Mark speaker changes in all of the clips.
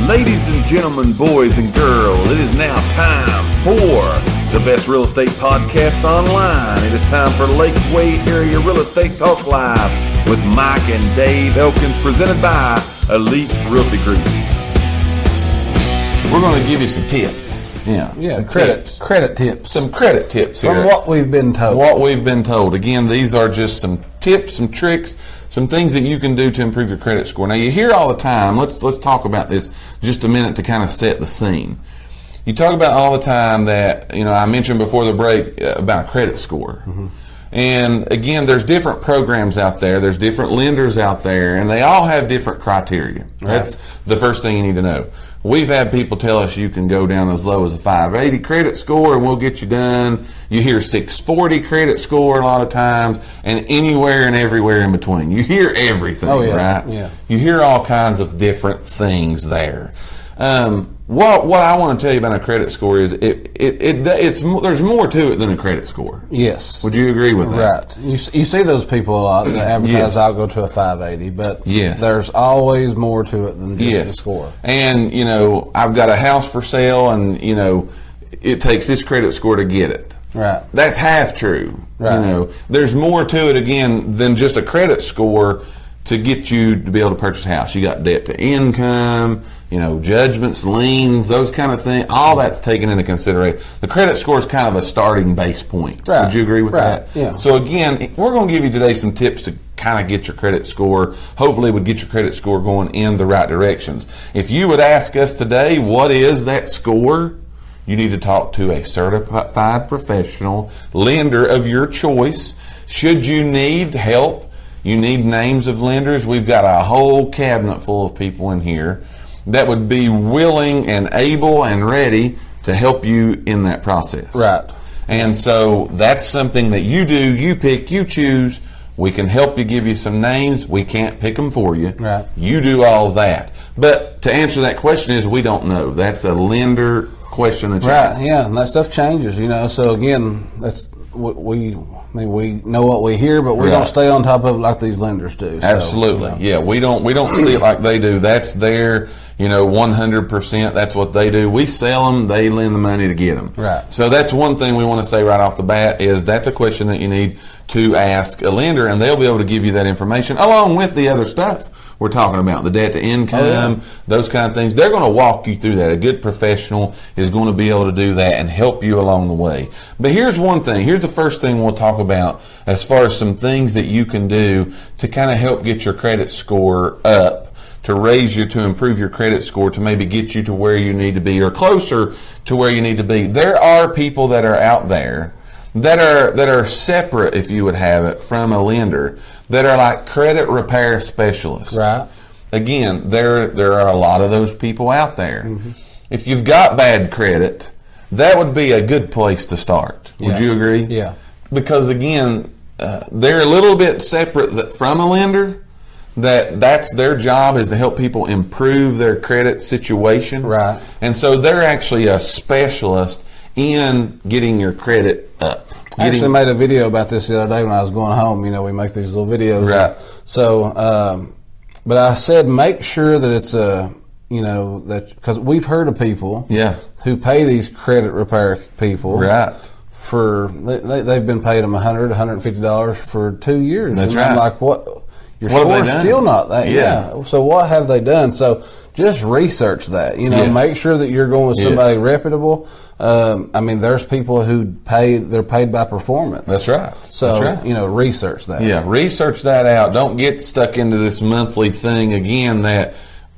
Speaker 1: Ladies and gentlemen, boys and girls, it is now time for the best real estate podcast online. It is time for Lakeway Area Real Estate Talk Live with Mike and Dave Elkins, presented by Elite Realty Group.
Speaker 2: We're going to give you some tips.
Speaker 3: Some credit tips.
Speaker 2: Some credit tips
Speaker 3: from
Speaker 2: here.
Speaker 3: what we've been told.
Speaker 2: What we've been told. Again, these are just some tips, some tricks, some things that you can do to improve your credit score. Now, you hear all the time, let's talk about this just a minute to kind of set the scene. You talk about all the time that, I mentioned before the break about a credit score. Mm-hmm. And again, there's different programs out there, there's different lenders out there, and they all have different criteria. Right. That's the first thing you need to know. We've had people tell us you can go down as low as a 580 credit score and we'll get you done. You hear 640 credit score a lot of times, and anywhere and everywhere in between. You hear everything, right?
Speaker 3: Yeah.
Speaker 2: You hear all kinds of different things there. What I want to tell you about a credit score is there's more to it than a credit score.
Speaker 3: Yes.
Speaker 2: Would you agree with that?
Speaker 3: Right. You see those people a lot that advertise, yes, I'll go to a 580, but
Speaker 2: yes,
Speaker 3: there's always more to it than just the score.
Speaker 2: And, I've got a house for sale and, it takes this credit score to get it.
Speaker 3: Right.
Speaker 2: That's half true.
Speaker 3: Right.
Speaker 2: There's more to it, again, than just a credit score to get you to be able to purchase a house. You got debt to income, judgments, liens, those kind of things. All that's taken into consideration. The credit score is kind of a starting base point.
Speaker 3: Right.
Speaker 2: Would you agree with that?
Speaker 3: Yeah.
Speaker 2: So again, we're going to give you today some tips to kind of get your credit score. Hopefully, would get your credit score going in the right directions. If you would ask us today, what is that score? You need to talk to a certified professional lender of your choice. Should you need help, you need names of lenders, we've got a whole cabinet full of people in here that would be willing and able and ready to help you in that process.
Speaker 3: Right.
Speaker 2: And so that's something that you do, you pick, you choose. We can help you, give you some names. We can't pick them for you.
Speaker 3: Right.
Speaker 2: You do all of that. But to answer that question is we don't know. That's a lender question that you ask.
Speaker 3: Right, yeah, and that stuff changes, So again, that's we know what we hear, but we don't stay on top of it like these lenders do.
Speaker 2: Absolutely, yeah. We don't see it like they do. That's their 100%. That's what they do. We sell them, they lend the money to get them.
Speaker 3: Right.
Speaker 2: So that's one thing we want to say right off the bat is that's a question that you need to ask a lender, and they'll be able to give you that information along with the other stuff we're talking about, the debt to income, those kind of things. They're going to walk you through that. A good professional is going to be able to do that and help you along the way. But here's one thing. Here's the first thing we'll talk about as far as some things that you can do to kind of help get your credit score up, to raise you, to improve your credit score, to maybe get you to where you need to be or closer to where you need to be. There are people that are out there that are separate, if you would have it, from a lender, that are like credit repair specialists.
Speaker 3: Right.
Speaker 2: Again, there are a lot of those people out there. Mm-hmm. If you've got bad credit, that would be a good place to start. Would you agree?
Speaker 3: Yeah.
Speaker 2: Because again, they're a little bit separate from a lender. That's their job, is to help people improve their credit situation.
Speaker 3: Right.
Speaker 2: And so they're actually a specialist in getting your credit up.
Speaker 3: I actually made a video about this the other day when I was going home. We make these little videos.
Speaker 2: Right.
Speaker 3: So, but I said make sure that it's that, because we've heard of people who pay these credit repair people.
Speaker 2: Right.
Speaker 3: They've been paying them $100, $150 for 2 years.
Speaker 2: That's
Speaker 3: and
Speaker 2: right.
Speaker 3: I'm like, what? Your
Speaker 2: What have
Speaker 3: score's
Speaker 2: they done?
Speaker 3: still not that.
Speaker 2: Yeah.
Speaker 3: So what have they done? So just research that.
Speaker 2: Yes.
Speaker 3: Make sure that you're going with somebody reputable. There's people they're paid by performance.
Speaker 2: That's right.
Speaker 3: So,
Speaker 2: That's right.
Speaker 3: Research that.
Speaker 2: Yeah, research that out. Don't get stuck into this monthly thing again,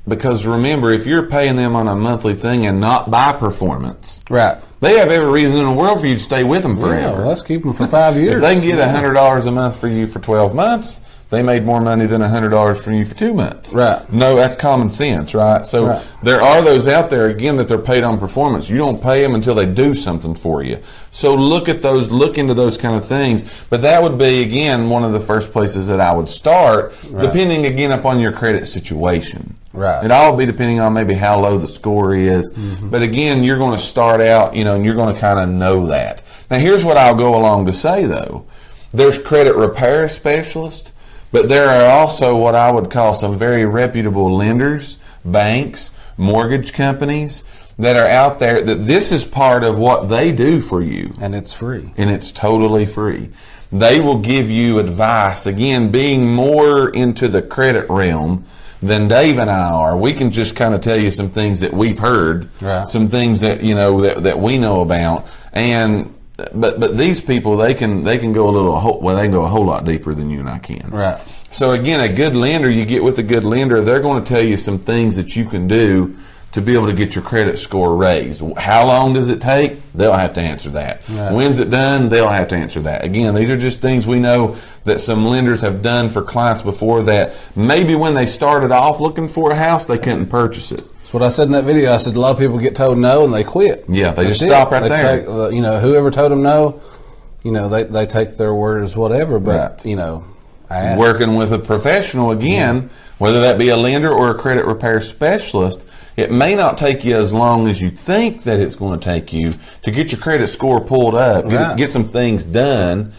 Speaker 2: because remember, if you're paying them on a monthly thing and not by performance,
Speaker 3: Right.
Speaker 2: they have every reason in the world for you to stay with them forever.
Speaker 3: Yeah, well, let's keep them for 5 years.
Speaker 2: If they can get $100 a month for you for 12 months, they made more money than $100 from you for 2 months.
Speaker 3: Right.
Speaker 2: No, that's common sense, right? So there are those out there, again, that they're paid on performance. You don't pay them until they do something for you. So look into those kind of things. But that would be, again, one of the first places that I would start, depending, again, upon your credit situation.
Speaker 3: Right.
Speaker 2: It all be depending on maybe how low the score is. Mm-hmm. But again, you're going to start out, and you're going to kind of know that. Now, here's what I'll go along to say, though. There's credit repair specialists, but there are also what I would call some very reputable lenders, banks, mortgage companies that are out there, that this is part of what they do for you.
Speaker 3: And it's free.
Speaker 2: And it's totally free. They will give you advice. Again, being more into the credit realm than Dave and I are, we can just kind of tell you some things that we've heard,
Speaker 3: right.
Speaker 2: Some things that that we know about, and but these people they can go they can go a whole lot deeper than you and I can.
Speaker 3: Right.
Speaker 2: So again, a good lender, you get with a good lender, they're going to tell you some things that you can do to be able to get your credit score raised. How long does it take? They'll have to answer that.
Speaker 3: Right.
Speaker 2: When's it done? They'll have to answer that. Again, these are just things we know that some lenders have done for clients before, that maybe when they started off looking for a house, they couldn't purchase it.
Speaker 3: That's what I said in that video. I said a lot of people get told no and they quit.
Speaker 2: Yeah, they just stop right there.
Speaker 3: Take, whoever told them no, they take their word as whatever. But,
Speaker 2: right. Working with a professional, again, whether that be a lender or a credit repair specialist, it may not take you as long as you think that it's going to take you to get your credit score pulled up, get some things done.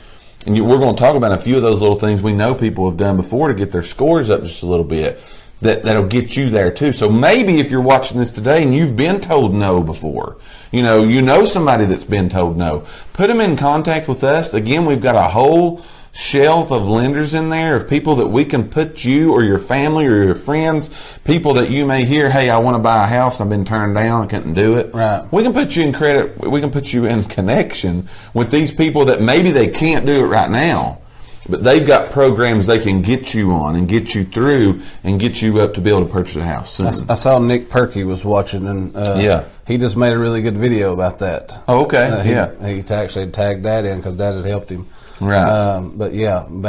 Speaker 2: And we're going to talk about a few of those little things we know people have done before to get their scores up just a little bit. That'll get you there too. So maybe if you're watching this today and you've been told no before, you know somebody that's been told no, put them in contact with us. Again, we've got a whole shelf of lenders in there, of people that we can put you or your family or your friends, people that you may hear, hey, I want to buy a house, I've been turned down, I couldn't do it.
Speaker 3: Right.
Speaker 2: We can put you in credit, we can put you in connection with these people that maybe they can't do it right now, but they've got programs they can get you on and get you through and get you up to be able to purchase a house soon.
Speaker 3: I saw Nick Perky was watching, and he just made a really good video about that.
Speaker 2: Oh, okay.
Speaker 3: He actually tagged Dad in because Dad had helped him.
Speaker 2: Right.
Speaker 3: But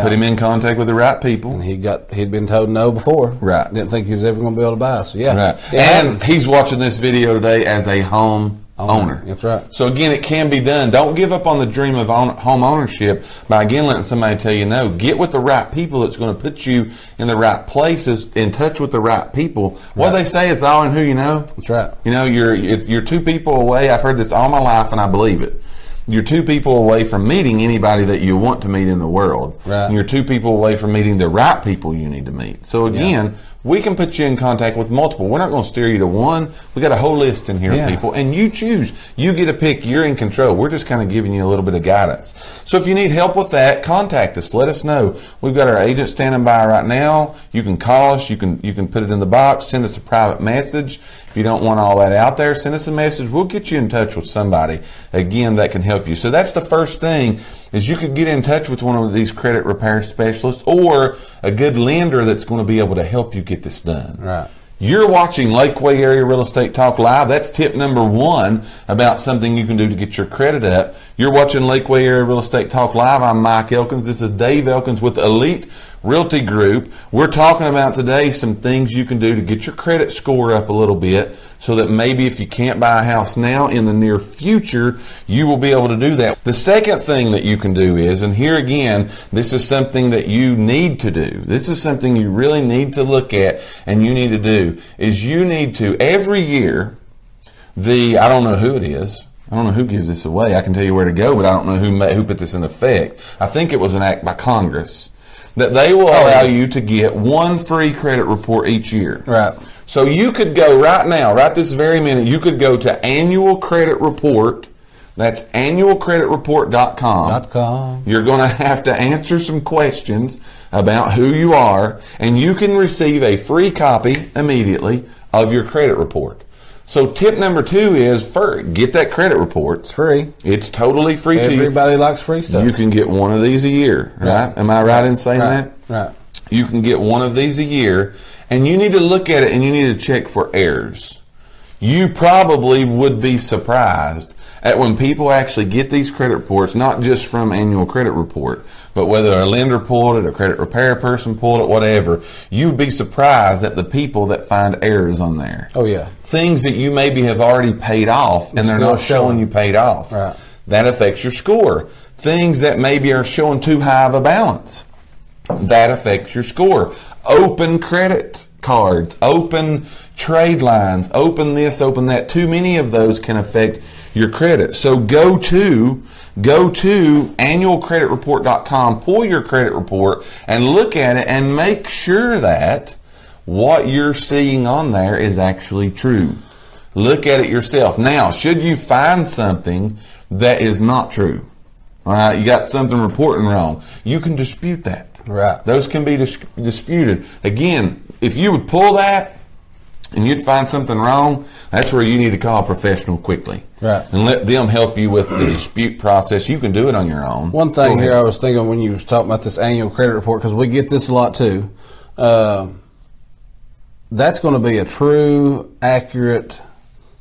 Speaker 3: put
Speaker 2: him in contact with the right people.
Speaker 3: And he'd been told no before.
Speaker 2: Right.
Speaker 3: Didn't think he was ever going to be able to buy. So
Speaker 2: right. And he's watching this video today as a home owner.
Speaker 3: That's right.
Speaker 2: So again, it can be done. Don't give up on the dream of home ownership by again letting somebody tell you no. Get with the right people that's going to put you in the right places, in touch with the right people. What they say, it's all in who you know.
Speaker 3: That's right.
Speaker 2: You're two people away. I've heard this all my life, and I believe it. You're two people away from meeting anybody that you want to meet in the world.
Speaker 3: Right.
Speaker 2: And you're two people away from meeting the right people you need to meet. So again, we can put you in contact with multiple. We're not going to steer you to one. We got a whole list in here of people, and you choose. You get a pick. You're in control. We're just kind of giving you a little bit of guidance. So if you need help with that, contact us. Let us know. We've got our agent standing by right now. You can call us. You can put it in the box. Send us a private message. If you don't want all that out there, send us a message. We'll get you in touch with somebody, again, that can help you. So that's the first thing, is you could get in touch with one of these credit repair specialists or a good lender that's going to be able to help you get this done.
Speaker 3: Right.
Speaker 2: You're watching Lakeway Area Real Estate Talk Live. That's tip number one about something you can do to get your credit up. You're watching Lakeway Area Real Estate Talk Live. I'm Mike Elkins. This is Dave Elkins with Elite Realty Group. We're talking about today some things you can do to get your credit score up a little bit, so that maybe if you can't buy a house now, in the near future, you will be able to do that. The second thing that you can do is, and here again, this is something that you need to do. This is something you really need to look at and you need to do, is you need to, every year, I don't know who it is, I don't know who gives this away. I can tell you where to go, but I don't know who put this in effect. I think it was an act by Congress that they will allow you to get one free credit report each year.
Speaker 3: Right.
Speaker 2: So you could go right now, right this very minute, you could go to Annual Credit Report. That's annualcreditreport.com. You're going to have to answer some questions about who you are, and you can receive a free copy immediately of your credit report. So tip number 2 is, first, get that credit report.
Speaker 3: It's free.
Speaker 2: It's totally free to you.
Speaker 3: Everybody likes free stuff.
Speaker 2: You can get one of these a year, right? Am I right in saying that?
Speaker 3: Right.
Speaker 2: You can get one of these a year, and you need to look at it and you need to check for errors. You probably would be surprised at when people actually get these credit reports, not just from Annual Credit Report, but whether a lender pulled it, a credit repair person pulled it, whatever, you'd be surprised at the people that find errors on there.
Speaker 3: Oh, yeah.
Speaker 2: Things that you maybe have already paid off and they're not showing you paid off.
Speaker 3: Right.
Speaker 2: That affects your score. Things that maybe are showing too high of a balance. That affects your score. Open credit cards, open trade lines, open this, open that. Too many of those can affect your credit. So go to annualcreditreport.com, pull your credit report and look at it and make sure that what you're seeing on there is actually true. Look at it yourself. Now, should you find something that is not true, all right, you got something reporting wrong, you can dispute that.
Speaker 3: Right.
Speaker 2: Those can be disputed. Again, if you would pull that and you'd find something wrong, that's where you need to call a professional quickly.
Speaker 3: Right.
Speaker 2: And let them help you with the dispute process. You can do it on your own.
Speaker 3: One thing here I was thinking when you was talking about this annual credit report, because we get this a lot too, that's going to be a true, accurate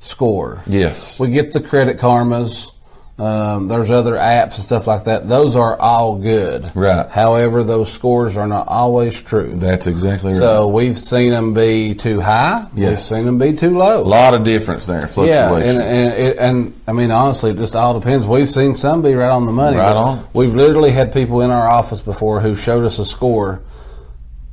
Speaker 3: score.
Speaker 2: Yes.
Speaker 3: We get the Credit Karmas. There's other apps and stuff like that. Those are all good.
Speaker 2: Right.
Speaker 3: However, those scores are not always true.
Speaker 2: That's exactly right.
Speaker 3: So we've seen them be too high.
Speaker 2: Yes.
Speaker 3: We've seen them be too low.
Speaker 2: A lot of difference there, fluctuation.
Speaker 3: Yeah, and I mean, honestly, it just all depends. We've seen some be right on the money.
Speaker 2: Right on.
Speaker 3: We've literally had people in our office before who showed us a score,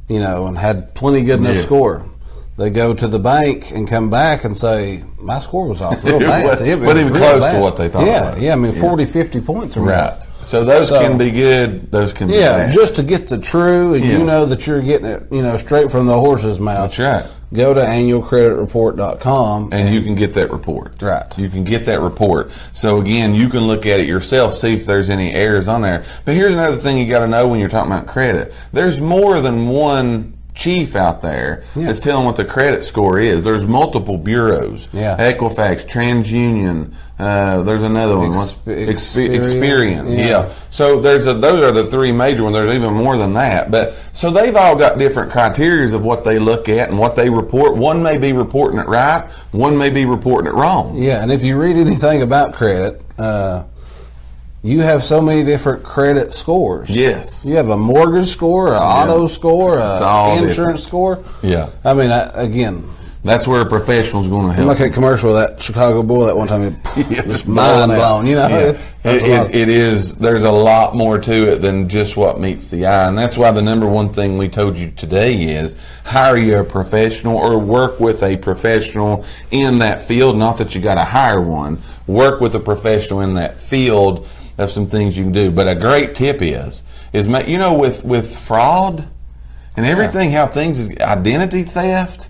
Speaker 3: and had plenty good enough score. They go to the bank and come back and say, my score was off real bad.
Speaker 2: It wasn't even close to what they thought.
Speaker 3: Yeah, I mean, 40, 50 points.
Speaker 2: Right. So those can be good, those can be bad.
Speaker 3: Just to get the true, and you know that you're getting it, straight from the horse's mouth.
Speaker 2: That's right.
Speaker 3: Go to annualcreditreport.com.
Speaker 2: And you can get that report.
Speaker 3: Right.
Speaker 2: You can get that report. So again, you can look at it yourself, see if there's any errors on there. But here's another thing you got to know when you're talking about credit. There's more than one chief out there that's telling what the credit score is. There's multiple bureaus.
Speaker 3: Yeah.
Speaker 2: Equifax, TransUnion. There's another one. Experian. Yeah. So those are the three major ones. There's even more than that. But so they've all got different criteria of what they look at and what they report. One may be reporting it right. One may be reporting it wrong.
Speaker 3: Yeah. And if you read anything about credit, you have so many different credit scores.
Speaker 2: Yes.
Speaker 3: You have a mortgage score, an auto score, an insurance score.
Speaker 2: Yeah.
Speaker 3: I mean, again,
Speaker 2: that's where a professional's going to help.
Speaker 3: Like that commercial of that Chicago Bull that one time, just mind blown.
Speaker 2: It is. There's a lot more to it than just what meets the eye, and that's why the number one thing we told you today is hire you a professional or work with a professional in that field. Not that you got to hire one. Work with a professional in that field of some things you can do. But a great tip is with fraud and everything, how things, identity theft,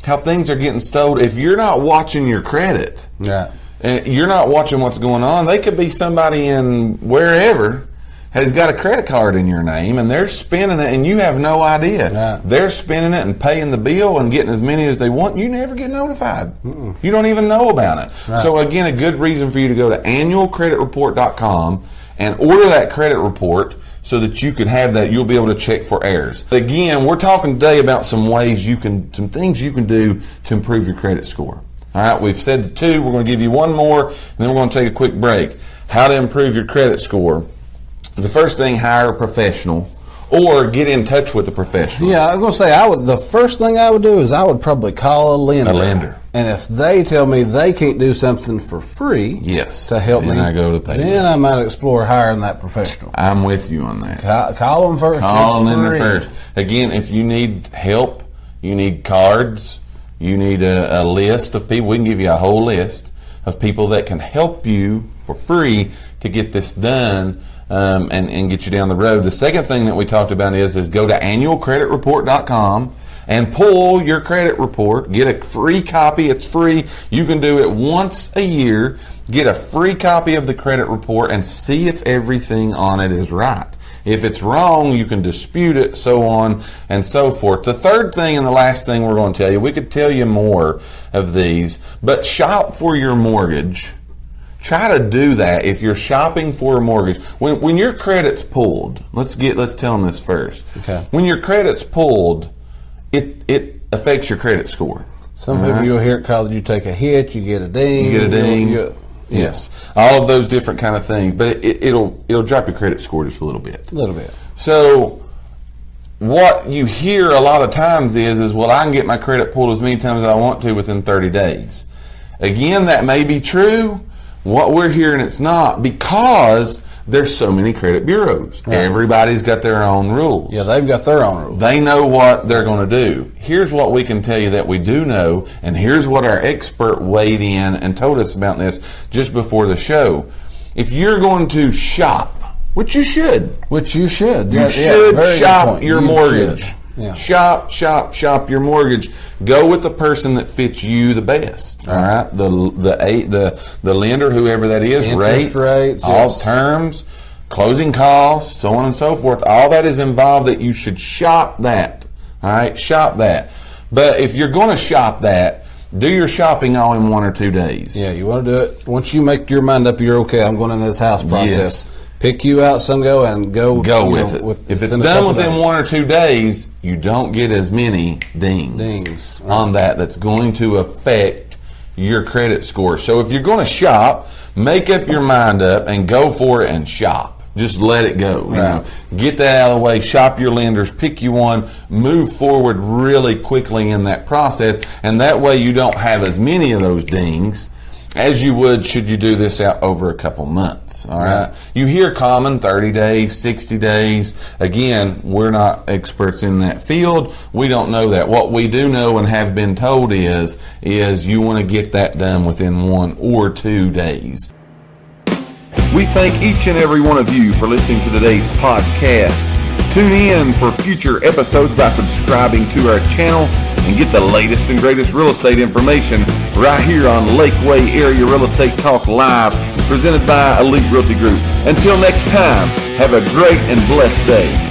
Speaker 2: how things are getting stolen. If you're not watching your credit, and you're not watching what's going on, they could be somebody in wherever has got a credit card in your name and they're spending it and you have no idea.
Speaker 3: Yeah.
Speaker 2: They're spending it and paying the bill and getting as many as they want. You never get notified. You don't even know about it. Right. So again, a good reason for you to go to annualcreditreport.com and order that credit report so that you can have that. You'll be able to check for errors. Again, we're talking today about some things you can do to improve your credit score. All right, we've said the two. We're going to give you one more, and then we're going to take a quick break. How to improve your credit score. The first thing, hire a professional or get in touch with a professional.
Speaker 3: Yeah, I'm going to say the first thing I would do is I would probably call a lender.
Speaker 2: A lender.
Speaker 3: And if they tell me they can't do something for free to help me,
Speaker 2: I go to pay
Speaker 3: then I might explore hiring that professional.
Speaker 2: I'm with you on that.
Speaker 3: Call them first.
Speaker 2: Call them in first. Again, if you need help, you need cards, you need a list of people. We can give you a whole list of people that can help you for free to get this done. And get you down the road. The second thing that we talked about is go to annualcreditreport.com and pull your credit report. Get a free copy. It's free. You can do it once a year. Get a free copy of the credit report and see if everything on it is right. If it's wrong, you can dispute it, so on and so forth. The third thing and the last thing we're going to tell you, we could tell you more of these, but shop for your mortgage. Try to do that if you're shopping for a mortgage. When your credit's pulled, let's tell them this first.
Speaker 3: Okay.
Speaker 2: When your credit's pulled, it affects your credit score.
Speaker 3: Some people you'll hear it called, you take a hit, you get a ding.
Speaker 2: You get a ding. Yes. All of those different kind of things. But it'll drop your credit score just a little bit.
Speaker 3: A little bit.
Speaker 2: So what you hear a lot of times is, well, I can get my credit pulled as many times as I want to within 30 days. Again, that may be true. What we're hearing, it's not, because there's so many credit bureaus. Right. Everybody's got their own rules.
Speaker 3: Yeah, they've got their own rules.
Speaker 2: They know what they're going to do. Here's what we can tell you that we do know, and here's what our expert weighed in and told us about this just before the show. If you're going to shop, which you should.
Speaker 3: You
Speaker 2: should shop your mortgage.
Speaker 3: Yeah.
Speaker 2: Shop your mortgage. Go with the person that fits you the best. All right, the lender, whoever that is,
Speaker 3: Interest rates,
Speaker 2: all terms, closing costs, so on and so forth. All that is involved. That you should shop that. All right, shop that. But if you're going to shop that, do your shopping all in 1 or 2 days.
Speaker 3: Yeah, you want to do it once you make your mind up. You're okay. I'm going into this house process.
Speaker 2: Yes.
Speaker 3: Pick you out some and go
Speaker 2: with it. If it's done within 1 or 2 days, you don't get as many dings on that. That's going to affect your credit score. So if you're going to shop, make up your mind up and go for it and shop. Just let it go. You know, get that out of the way. Shop your lenders. Pick you one. Move forward really quickly in that process, and that way you don't have as many of those dings as you would should you do this out over a couple months. All right. You hear common 30 days, 60 days. Again, we're not experts in that field. We don't know that. What we do know and have been told is you want to get that done within 1 or 2 days.
Speaker 1: We thank each and every one of you for listening to today's podcast. Tune in for future episodes by subscribing to our channel and get the latest and greatest real estate information right here on Lakeway Area Real Estate Talk Live, presented by Elite Realty Group. Until next time, have a great and blessed day.